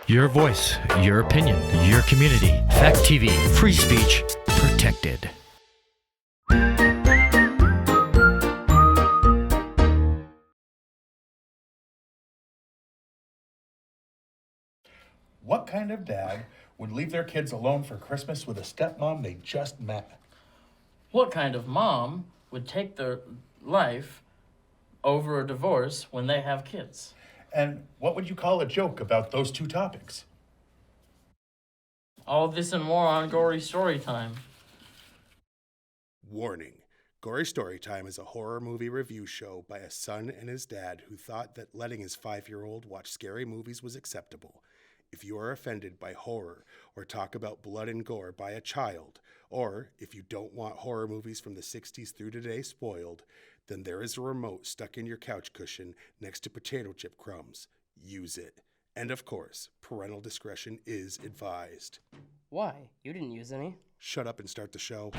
Your voice, your opinion, your community. Fact TV, free speech, protected. What kind of dad would leave their kids alone for Christmas with a stepmom they just met? What kind of mom would take their life over a divorce when they have kids? And what would you call a joke about those two topics? All this and more on Gory Storytime. Warning. Gory Storytime is a horror movie review show by a son and his dad who thought that letting his 5-year-old watch scary movies was acceptable. If you are offended by horror or talk about blood and gore by a child, or if you don't want horror movies from the 60s through today spoiled, then there is a remote stuck in your couch cushion next to potato chip crumbs. Use it. And of course, parental discretion is advised. Why? You didn't use any. Shut up and start the show.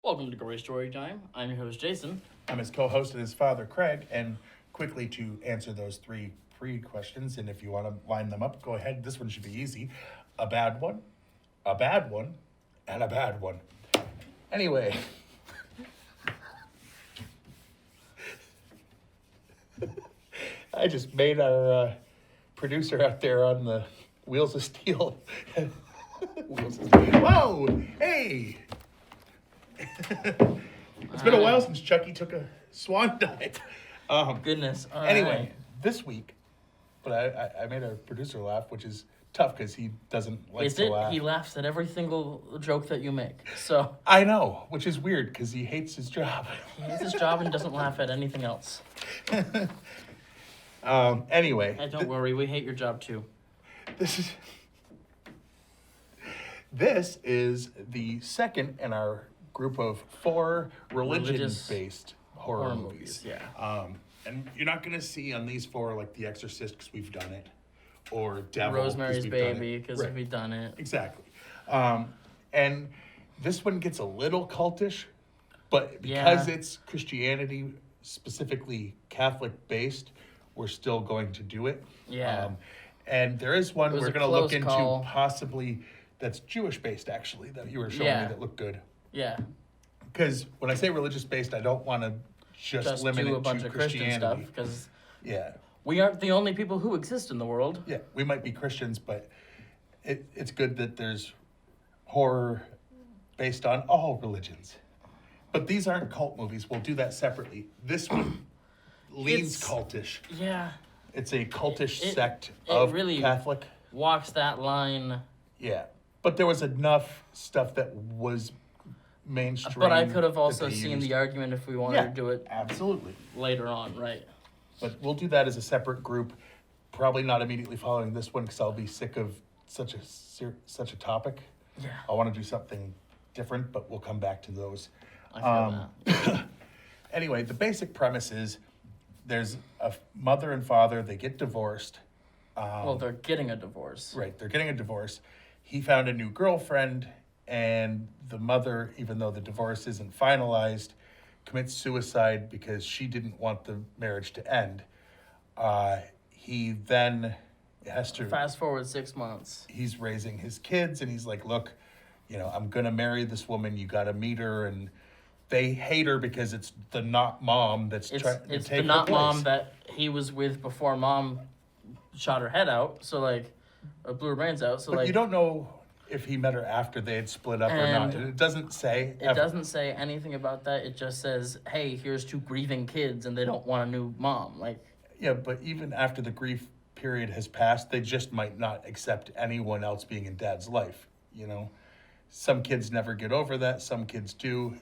Welcome to Gory Storytime. I'm your host, Jason. I'm his co-host and his father, Craig, and quickly to answer those three pre-questions, and if you want to line them up, go ahead. This one should be easy. A bad one, and a bad one. Anyway. I just made our producer out there on the Wheels of Steel. Wheels of Steel. Whoa! Hey! It's been a while since Chucky took a swan dive. Goodness. All Anyway, right. this week, but I made our producer laugh, which is tough because he doesn't like to laugh. He laughs at every single joke that you make. So I know, which is weird because he hates his job. he hates his job and doesn't laugh at anything else. Anyway. Hey, don't worry, we hate your job too. This is the second in our group of 4 religion-based horror movies. Yeah. And you're not going to see on these 4 like The Exorcist because we've done it, or Devil. Rosemary's Baby because we've done it. Exactly. And this one gets a little cultish, but because it's Christianity, specifically Catholic-based, we're still going to do it. Yeah. And there is one we're going to look into call. possibly that's Jewish-based, actually, that you were showing me that looked good. Yeah. Because when I say religious-based, I don't want to just limit do it a bunch to of Christian stuff Christianity. because Yeah. we aren't the only people who exist in the world. Yeah, we might be Christians, but it's good that there's horror based on all religions. But these aren't cult movies. We'll do that separately. This one leans cultish. Yeah. It's a cultish sect it of really Catholic. Walks that line. Yeah. But there was enough stuff that was mainstream. But I could have that also they seen used. the argument if we wanted to do it Absolutely. later on, right? But we'll do that as a separate group. Probably not immediately following this one because I'll be sick of such a topic. Yeah. I want to do something different, but we'll come back to those. I feel that. Anyway, the basic premise is there's a mother and father. They get divorced. Well, they're getting a divorce. Right, they're getting a divorce. He found a new girlfriend, and the mother, even though the divorce isn't finalized, commits suicide because she didn't want the marriage to end. He then has to... Fast forward 6 months. He's raising his kids, and he's like, look, I'm going to marry this woman. You got to meet her. And they hate her because it's the not mom that's trying to take her place. It's the not mom that he was with before mom shot her head out. So, blew her brains out. So, But you don't know if he met her after they had split up or not. It doesn't say. It doesn't say anything about that. It just says, hey, here's 2 grieving kids, and they don't want a new mom. Yeah, but even after the grief period has passed, they just might not accept anyone else being in dad's life, Some kids never get over that. Some kids do.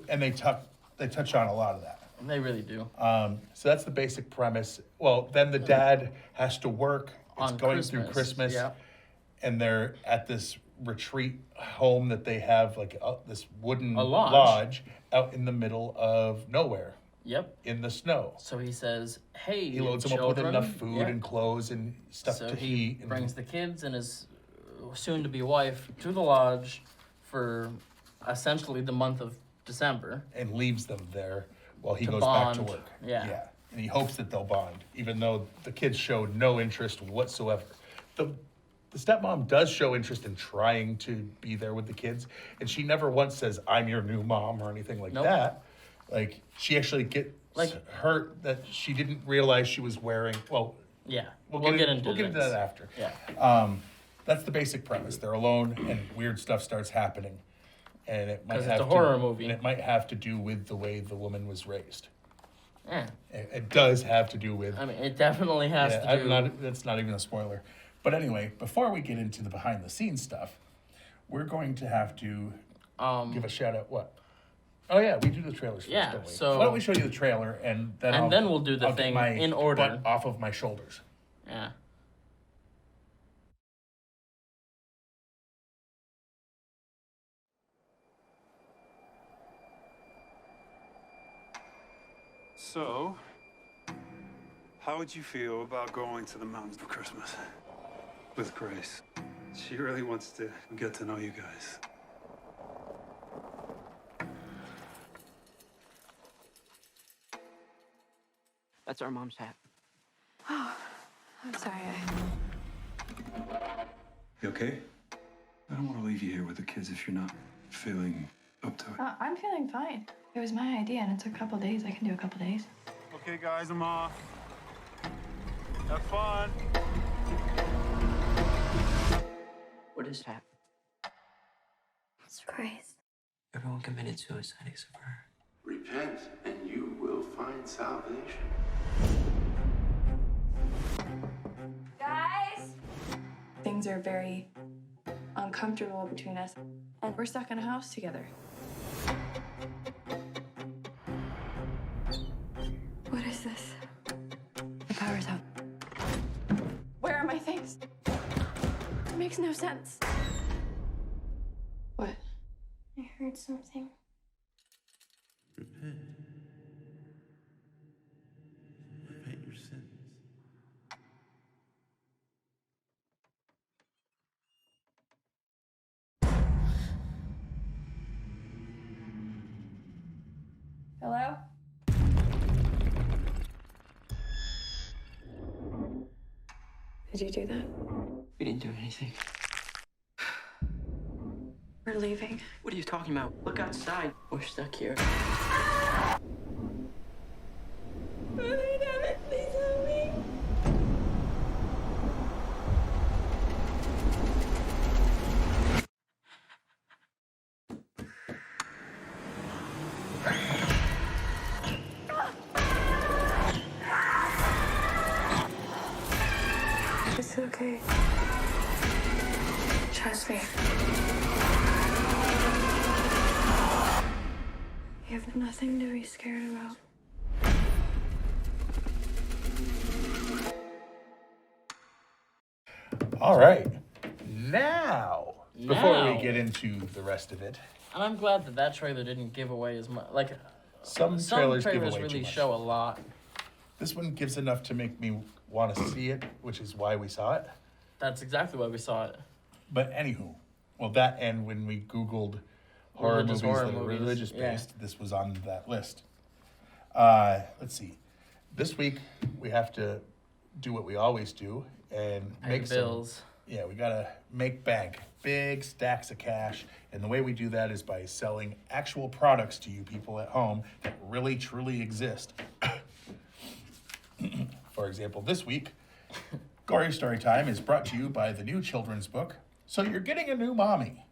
And they touch on a lot of that. They really do. So that's the basic premise. Well, then the dad has to work On going through Christmas, yeah. and they're at this retreat home that they have, like this wooden A lodge. lodge out in the middle of nowhere Yep. in the snow. So he says, "Hey, He loads them up with enough food and clothes and stuff so to he eat. And brings the kids and his soon-to-be wife to the lodge for essentially the month of December. and leaves them there while he To goes back to bond. work. Yeah. And he hopes that they'll bond, even though the kids showed no interest whatsoever. The stepmom does show interest in trying to be there with the kids, and she never once says, "I'm your new mom" or anything like Nope. that. Like, she actually gets Like- hurt that she didn't realize she was wearing, well, Yeah, we'll get into we'll get into this. that after. Yeah, That's the basic premise. They're alone and weird stuff starts happening. And it might 'Cause have it's a to, horror movie. And it might have to do with the way the woman was raised. yeah. It does have to do with. I mean, it definitely has to do. That's not even a spoiler. But anyway, before we get into the behind the scenes stuff, we're going to have to give a shout out. What? Oh yeah, we do the trailers first, Yeah, don't we? so- why don't we show you the trailer and then then we'll do the I'll get thing my in order. butt off of my shoulders. Yeah. So, how would you feel about going to the mountains for Christmas with Grace? She really wants to get to know you guys. That's our mom's hat. I'm sorry. You okay? I don't want to leave you here with the kids if you're not feeling up to it. I'm feeling fine. It was my idea, and it's a couple days. I can do a couple days. Okay, guys, I'm off. Have fun. What is that? It's Grace. Everyone committed suicide except for her. Repent, and you will find salvation. Guys! Things are very uncomfortable between us, and we're stuck in a house together. What is this? The power's out. Where are my things? It makes no sense. What? I heard something. Repent. Repent your sins. Hello? Did you do that? We didn't do anything. We're leaving. What are you talking about? Look outside. We're stuck here. Please help me. It's okay. Trust me. You have nothing to be scared about. All right. Now, before Now. we get into the rest of it, And I'm glad that that trailer didn't give away as much. Like, some some trailers, give trailers away too really much. show a lot. This one gives enough to make me want to see it, which is why we saw it. That's exactly why we saw it. But anywho, well, that and when we Googled horror Religious movies horror that are movies, religious yeah. based, this was on that list. Let's see. This week we have to do what we always do and Pay make the bills. Yeah, we gotta make bank, big stacks of cash, and the way we do that is by selling actual products to you people at home that really truly exist. For example, this week, Gory Storytime is brought to you by the new children's book, So You're Getting a New Mommy.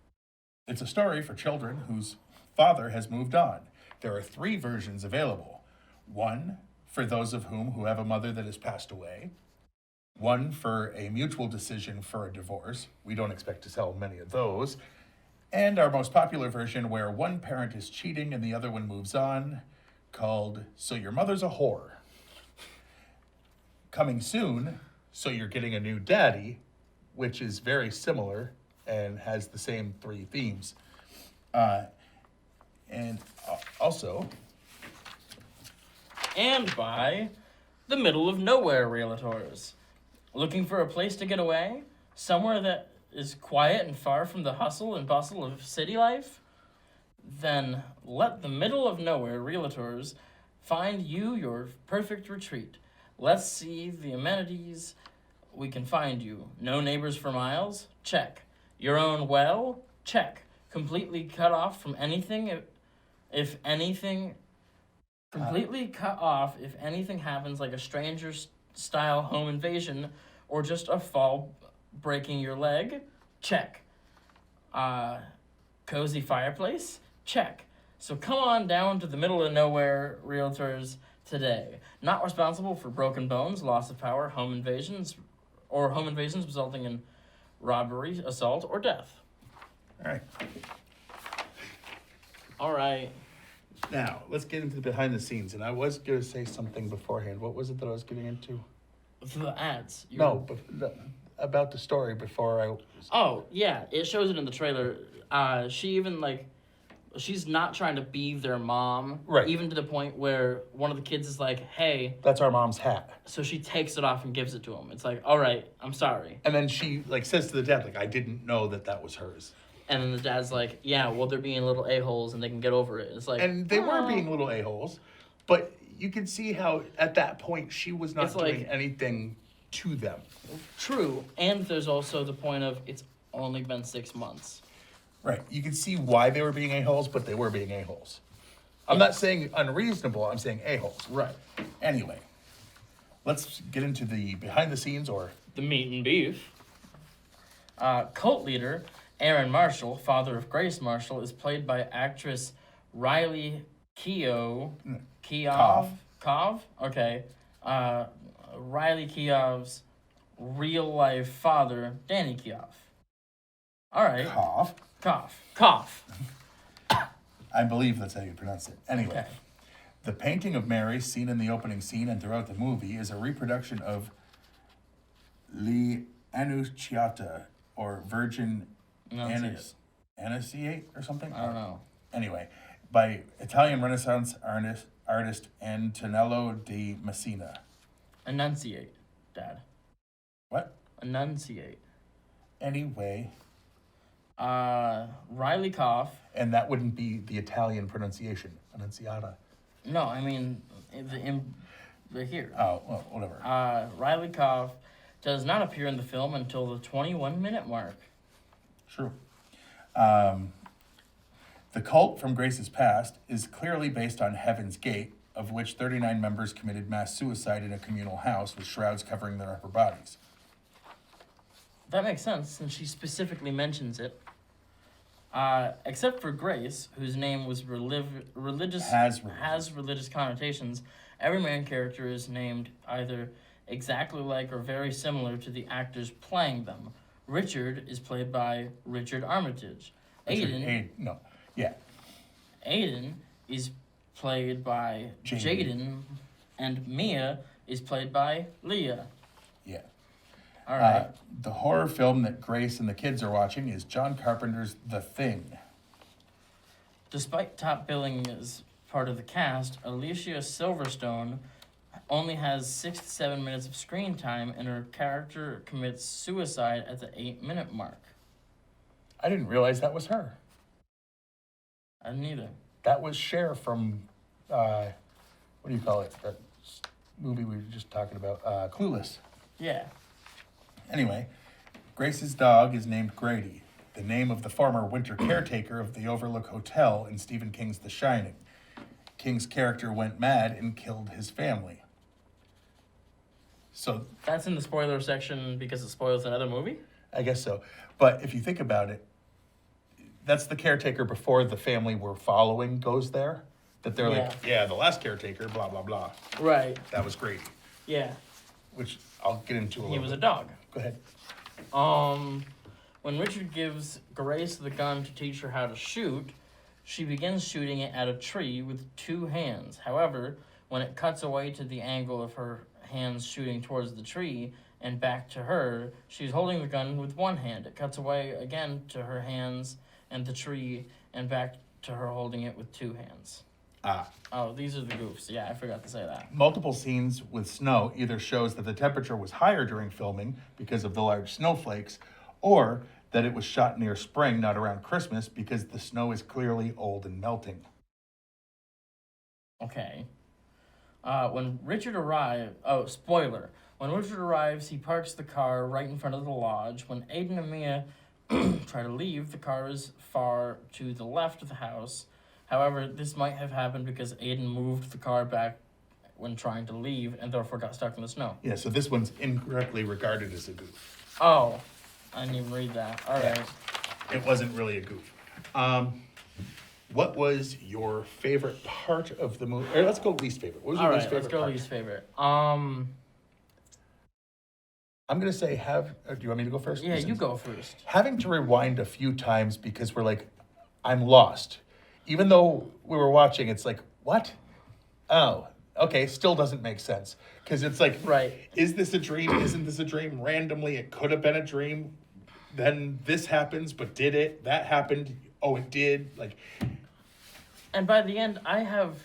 It's a story for children whose father has moved on. There are 3 versions available. One for those of whom who have a mother that has passed away. One for a mutual decision for a divorce. We don't expect to sell many of those. And our most popular version where one parent is cheating and the other one moves on, called So Your Mother's a Whore. Coming soon, So you're getting a new daddy, which is very similar and has the same three themes. And also, And by the middle of nowhere realtors. Looking for a place to get away? Somewhere that is quiet and far from the hustle and bustle of city life? Then let the middle of nowhere realtors find you your perfect retreat. Let's see the amenities we can find you. No neighbors for miles? Check. Your own well? Check. Completely cut off from anything if anything completely cut off if anything happens, like a stranger style home invasion or just a fall breaking your leg? Check. Cozy fireplace? Check. So come on down to the middle of nowhere realtors today. Not responsible for broken bones, loss of power, home invasions resulting in robbery, assault, or death. all right. All right. Now, let's get into the behind the scenes. And I was going to say something beforehand. What was it that I was getting into? The ads. No, but about the story before I... Oh, yeah. It shows it in the trailer. She even, she's not trying to be their mom. Right. Even to the point where one of the kids is like, hey. That's our mom's hat. So she takes it off and gives it to him. It's like, all right, I'm sorry. And then she, says to the dad, I didn't know that was hers. And then the dad's like, yeah, well, they're being little a-holes and they can get over it. It's like... And they were being little a-holes, but you can see how, at that point, she was not doing anything to them. True. And there's also the point of it's only been 6 months. Right. You can see why they were being a-holes, but they were being a-holes. I'm not saying unreasonable, I'm saying a-holes. Right. Anyway, let's get into the behind the scenes or... The meat and beef. Cult leader Aaron Marshall, father of Grace Marshall, is played by actress Riley Keough. Kov? Okay. Riley Keough's real-life father, Danny Keough. All right. Cough. I believe that's how you pronounce it. Anyway, Okay. The painting of Mary, seen in the opening scene and throughout the movie, is a reproduction of Le Annunciata, or Virgin Annunciate or something? I don't know. Anyway, by Italian Renaissance artist Antonello di Messina. Enunciate, Dad. What? Enunciate. Anyway. Riley Koff. And that wouldn't be the Italian pronunciation. Annunziata. No, I mean, the here. Oh, well, whatever. Riley Koff does not appear in the film until the 21-minute mark. True. The cult from Grace's past is clearly based on Heaven's Gate, of which 39 members committed mass suicide in a communal house with shrouds covering their upper bodies. That makes sense, since she specifically mentions it. Except for Grace, whose name was has religious connotations, every main character is named either exactly like or very similar to the actors playing them. Richard is played by Richard Armitage. Aiden is played by Jaden, and Mia is played by Leah. Yeah. All right. The horror film that Grace and the kids are watching is John Carpenter's The Thing. Despite top billing as part of the cast, Alicia Silverstone only has 6 to 7 minutes of screen time, and her character commits suicide at the 8-minute mark. I didn't realize that was her. I didn't either. That was Cher from, what do you call it? That movie we were just talking about, Clueless. Yeah. Anyway, Grace's dog is named Grady, the name of the former winter caretaker of the Overlook Hotel in Stephen King's The Shining. King's character went mad and killed his family. So That's in the spoiler section because it spoils another movie? I guess so. But if you think about it, that's the caretaker before the family we're following goes there. That they're the last caretaker, blah, blah, blah. Right. That was Grady. Yeah. Which I'll get into a little bit. He was a dog. Go ahead. When Richard gives Grace the gun to teach her how to shoot, she begins shooting it at a tree with 2 hands. However, when it cuts away to the angle of her hands shooting towards the tree, and back to her. She's holding the gun with one hand. It cuts away again to her hands and the tree, and back to her holding it with two hands. Oh, these are the goofs. Yeah, I forgot to say that. Multiple scenes with snow either shows that the temperature was higher during filming because of the large snowflakes, or that it was shot near spring, not around Christmas, because the snow is clearly old and melting. Okay. When Richard arrives... Oh, spoiler. When Richard arrives, he parks the car right in front of the lodge. When Aiden and Mia try to leave, the car is far to the left of the house. However, this might have happened because Aiden moved the car back when trying to leave and therefore got stuck in the snow. Yeah, so this one's incorrectly regarded as a goof. Oh, I didn't even read that. All right. It wasn't really a goof. What was your favorite part of the movie? Or let's go least favorite. What was your least favorite let's go part? least favorite. I'm gonna say do you want me to go first? Yeah, you go first. Having to rewind a few times because we're like, I'm lost. Even though we were watching, it's like, what? Oh, okay, still doesn't make sense. Because it's like, right. Is this a dream? Isn't this a dream? Randomly, it could have been a dream. Then this happens, but did it? That happened. Oh, it did. Like, and by the end, I have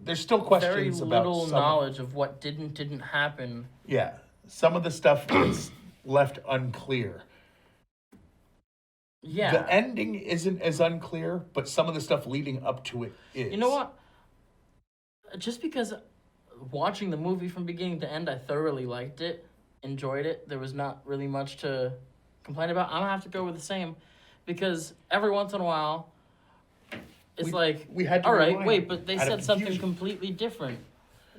there's still questions very about little knowledge of what didn't happen. Yeah, some of the stuff is left unclear. Yeah. The ending isn't as unclear, but some of the stuff leading up to it is. You know what? Just because watching the movie from beginning to end, I thoroughly liked it, enjoyed it. There was not really much to complain about. I'm gonna have to go with the same, because every once in a while, it's we had to all right, rewind wait, but they out of said something confusion. completely different.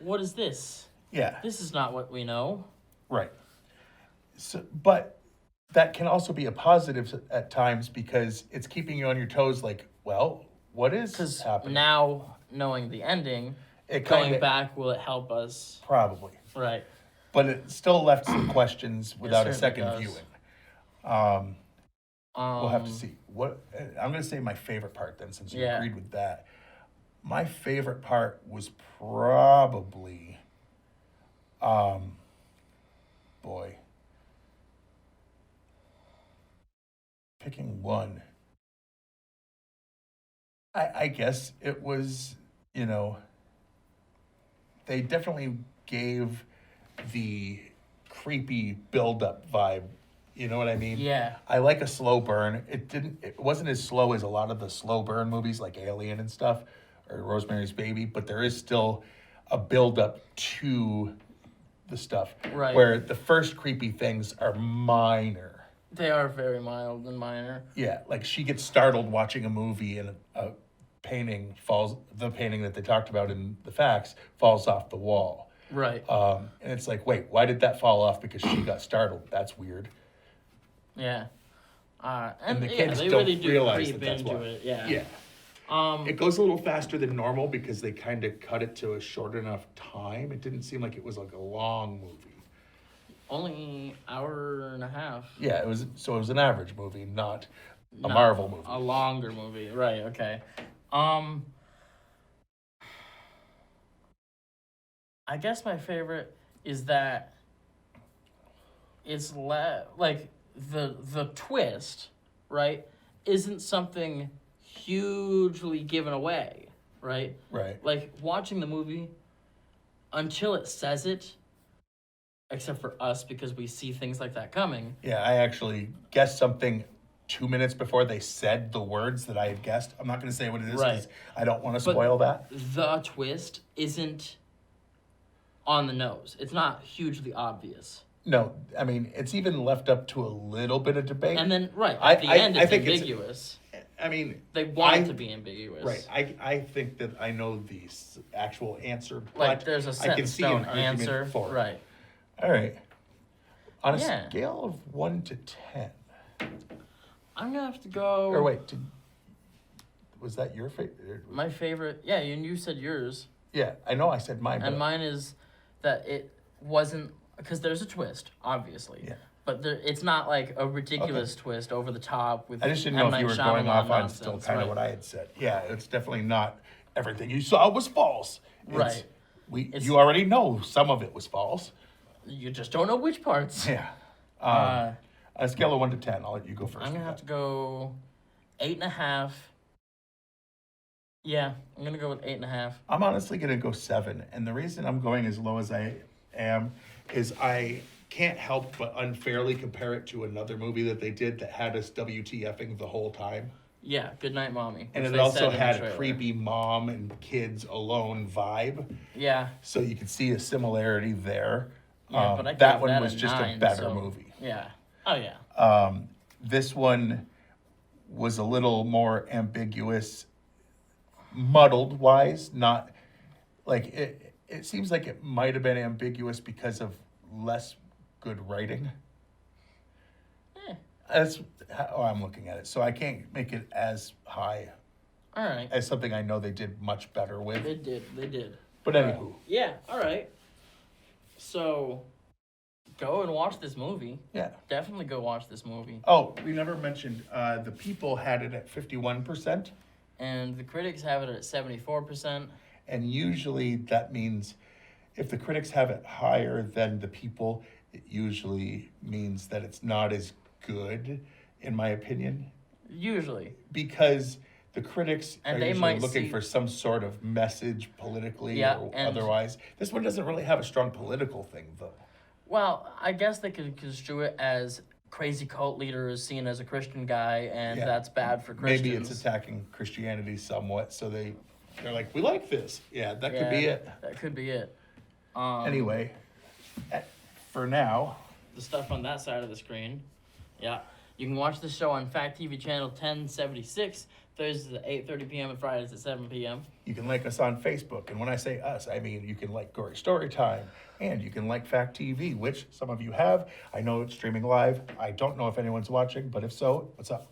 What is this? Yeah. This is not what we know. Right. So, but that can also be a positive at times because it's keeping you on your toes. Like, well, what is happening? Now knowing the ending, going back, will it help us? Probably. Right. But it still left some questions without a second does. viewing. We'll have to see. I'm going to say my favorite part then, since you agreed with that. My favorite part was probably, picking one. I guess it was, they definitely gave the creepy build-up vibe. You know what I mean? Yeah. I like a slow burn. It wasn't as slow as a lot of the slow burn movies like Alien and stuff or Rosemary's Baby, but there is still a build-up to the stuff. Right. Where the first creepy things are minor. They are very mild and minor. Yeah, like she gets startled watching a movie and a painting falls, the painting that they talked about in the facts, falls off the wall. Right. And it's like, wait, why did that fall off? Because she got startled. That's weird. Yeah. And the kids they don't really do realize creep that's into why. it. Yeah. Yeah. It goes a little faster than normal because they kind of cut it to a short enough time. It didn't seem like it was like a long movie. Only hour and a half. Yeah, it was an average movie, not a Marvel movie. A longer movie, right? Okay. I guess my favorite is that it's like the twist, right? Isn't something hugely given away, right? Right. Like watching the movie until it says it. Except for us, because we see things like that coming. Yeah, I actually guessed something 2 minutes before they said the words that I had guessed. I'm not going to say what it is because I don't want to spoil that. The twist isn't on the nose. It's not hugely obvious. No, I mean, it's even left up to a little bit of debate. And then, at the end, it's ambiguous. I mean... They want it to be ambiguous. Right. I think that I know the actual answer, but like, there's a set in stone answer. For it. Right. All right. On a scale of 1 to 10. I'm gonna have to go. Or wait, was that your favorite? My favorite, yeah. And you said yours. Yeah, I know. I said mine. And mine is that it wasn't, because there's a twist, obviously. Yeah. But it's not like a ridiculous twist over the top with. I just didn't know if you were going off on still kind of what I had said. Yeah, it's definitely not everything you saw was false. Right. You already know some of it was false. You just don't know which parts. Yeah. Uh, On a scale of 1 to 10, I'll let you go first. I'm gonna have to go 8.5. Yeah, I'm gonna go with 8.5. I'm honestly going to go 7. And the reason I'm going as low as I am is I can't help but unfairly compare it to another movie that they did that had us WTFing the whole time. Yeah, Good Night Mommy. And which it they also said in the had a trailer. creepy mom and kids alone vibe. Yeah, So you could see a similarity there. yeah, but I that gave one that was a just 9, a better so- movie. Yeah. Oh yeah. This one was a little more ambiguous, muddled wise, not like it seems like it might have been ambiguous because of less good writing. That's how I'm looking at it. So I can't make it as high All right. as something I know they did much better with. They did. They did. But anywho, Yeah. All right. So, go and watch this movie. yeah. Definitely go watch this movie. Oh, we never mentioned the people had it at 51%. And the critics have it at 74%. And usually that means if the critics have it higher than the people, it usually means that it's not as good, in my opinion, Usually. because the critics And are they usually might looking see- for some sort of message politically Yeah, or and- otherwise. This one doesn't really have a strong political thing, though. Well, I guess they could construe it as crazy cult leader is seen as a Christian guy, and Yeah. that's bad for Christians. Maybe it's attacking Christianity somewhat, so they're like, we like this. Yeah, that could be it. That could be it. Anyway, for now, The stuff on that side of the screen. Yeah. You can watch the show on Fact TV channel 1076, Thursdays at 8:30 p.m. and Fridays at 7 p.m. you can like us on Facebook. And when I say us, I mean you can like Gory Storytime and you can like Fact TV, which some of you have. I know it's streaming live. I don't know if anyone's watching, but if so, what's up?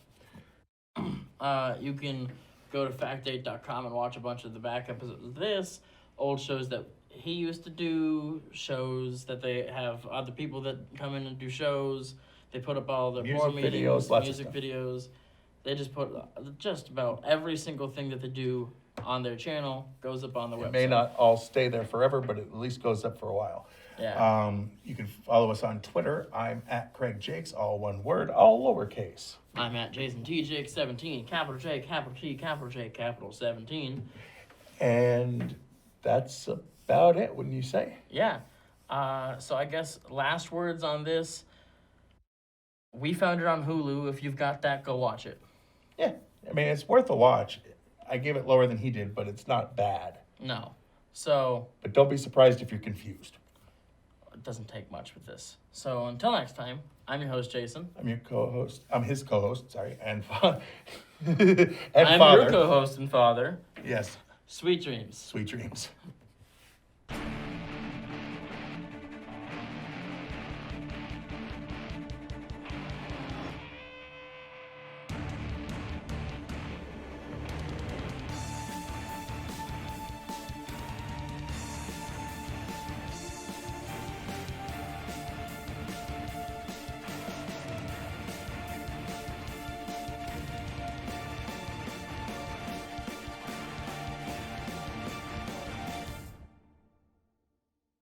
You can go to factdate.com and watch a bunch of the back episodes of this, old shows that he used to do, shows that they have other people that come in and do shows. They put up all their Music board meetings, videos, lots of music stuff. videos. They just put just about every single thing that they do on their channel goes up on the website. It may not all stay there forever, but it at least goes up for a while. Yeah. You can follow us on Twitter. I'm at Craig Jakes, all one word, all lowercase. I'm at Jason T. Jake 17, capital J, capital T, capital J, capital 17. And that's about it, wouldn't you say? Yeah. So I guess last words on this. We found it on Hulu. If you've got that, go watch it. Yeah. I mean, it's worth a watch. I gave it lower than he did, but it's not bad. No. So But don't be surprised if you're confused. it doesn't take much with this. So until next time, I'm your host, Jason. I'm your co-host. I'm his co-host, sorry, and and I'm father. your co-host and father. Yes, Sweet dreams. sweet dreams.